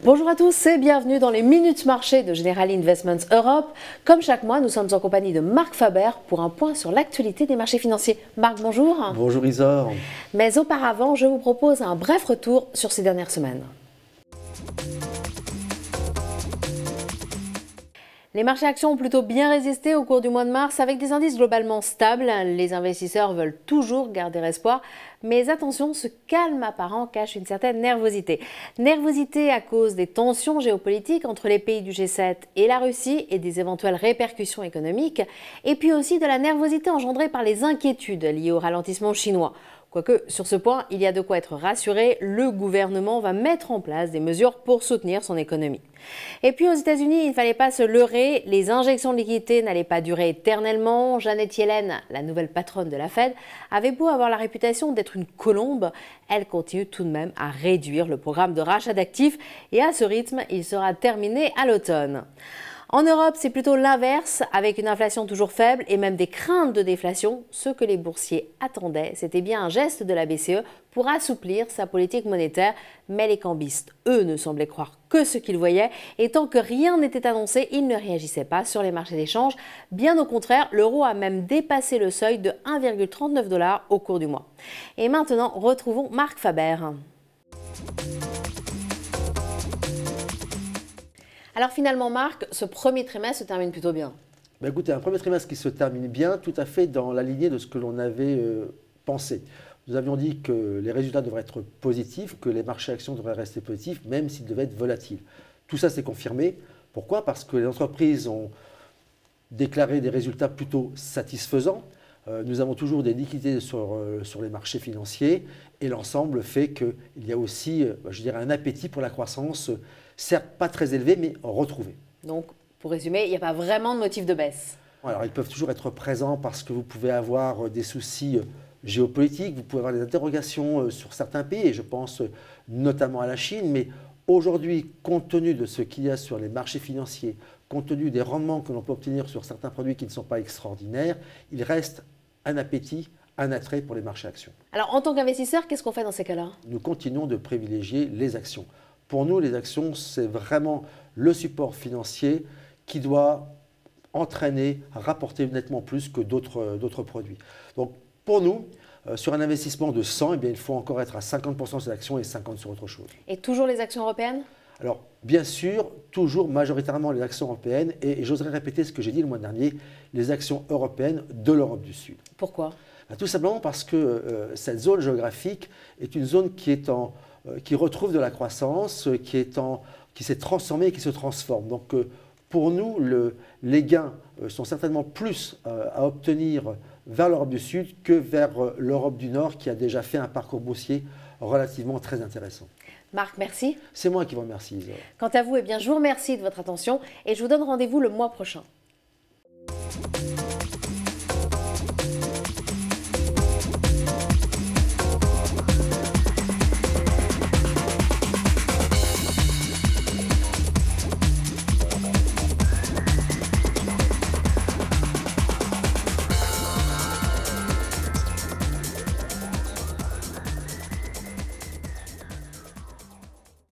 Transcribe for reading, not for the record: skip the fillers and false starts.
Bonjour à tous et bienvenue dans les Minutes Marché de Generali Investments Europe. Comme chaque mois, nous sommes en compagnie de Marc Faber pour un point sur l'actualité des marchés financiers. Marc, bonjour. Bonjour Isor. Mais auparavant, je vous propose un bref retour sur ces dernières semaines. Les marchés actions ont plutôt bien résisté au cours du mois de mars avec des indices globalement stables. Les investisseurs veulent toujours garder espoir, mais attention, ce calme apparent cache une certaine nervosité. Nervosité à cause des tensions géopolitiques entre les pays du G7 et la Russie et des éventuelles répercussions économiques, et puis aussi de la nervosité engendrée par les inquiétudes liées au ralentissement chinois. Quoique, sur ce point, il y a de quoi être rassuré, le gouvernement va mettre en place des mesures pour soutenir son économie. Et puis aux États-Unis, il ne fallait pas se leurrer, les injections de liquidités n'allaient pas durer éternellement. Janet Yellen, la nouvelle patronne de la Fed, avait beau avoir la réputation d'être une colombe, elle continue tout de même à réduire le programme de rachat d'actifs et à ce rythme, il sera terminé à l'automne. En Europe, c'est plutôt l'inverse, avec une inflation toujours faible et même des craintes de déflation. Ce que les boursiers attendaient, c'était bien un geste de la BCE pour assouplir sa politique monétaire. Mais les cambistes, eux, ne semblaient croire que ce qu'ils voyaient. Et tant que rien n'était annoncé, ils ne réagissaient pas sur les marchés d'échange. Bien au contraire, l'euro a même dépassé le seuil de 1,39 $ au cours du mois. Et maintenant, retrouvons Marc Faber. Alors finalement, Marc, ce premier trimestre se termine plutôt bien. Écoutez, un premier trimestre qui se termine bien, tout à fait dans la lignée de ce que l'on avait pensé. Nous avions dit que les résultats devraient être positifs, que les marchés actions devraient rester positifs, même s'ils devaient être volatiles. Tout ça s'est confirmé. Pourquoi? Parce que les entreprises ont déclaré des résultats plutôt satisfaisants. Nous avons toujours des liquidités sur les marchés financiers et l'ensemble fait qu'il y a aussi, je dirais, un appétit pour la croissance, certes pas très élevé, mais retrouvé. Donc, pour résumer, il n'y a pas vraiment de motif de baisse. Alors, ils peuvent toujours être présents parce que vous pouvez avoir des soucis géopolitiques, vous pouvez avoir des interrogations sur certains pays, et je pense notamment à la Chine, mais aujourd'hui, compte tenu de ce qu'il y a sur les marchés financiers, compte tenu des rendements que l'on peut obtenir sur certains produits qui ne sont pas extraordinaires, il reste un appétit, un attrait pour les marchés actions. Alors, en tant qu'investisseur, qu'est-ce qu'on fait dans ces cas-là? Nous continuons de privilégier les actions. Pour nous, les actions, c'est vraiment le support financier qui doit entraîner, rapporter nettement plus que d'autres produits. Donc, pour nous, sur un investissement de 100, eh bien, il faut encore être à 50% sur les actions et 50% sur autre chose. Et toujours les actions européennes? Alors, bien sûr, toujours majoritairement les actions européennes et j'oserais répéter ce que j'ai dit le mois dernier, les actions européennes de l'Europe du Sud. Pourquoi? Tout simplement parce que cette zone géographique est une zone qui retrouve de la croissance, qui s'est transformée et qui se transforme. Donc, pour nous, les gains sont certainement plus à obtenir vers l'Europe du Sud que vers l'Europe du Nord qui a déjà fait un parcours boursier relativement très intéressant. Marc, merci. C'est moi qui vous remercie, Isor. Quant à vous, eh bien, je vous remercie de votre attention et je vous donne rendez-vous le mois prochain.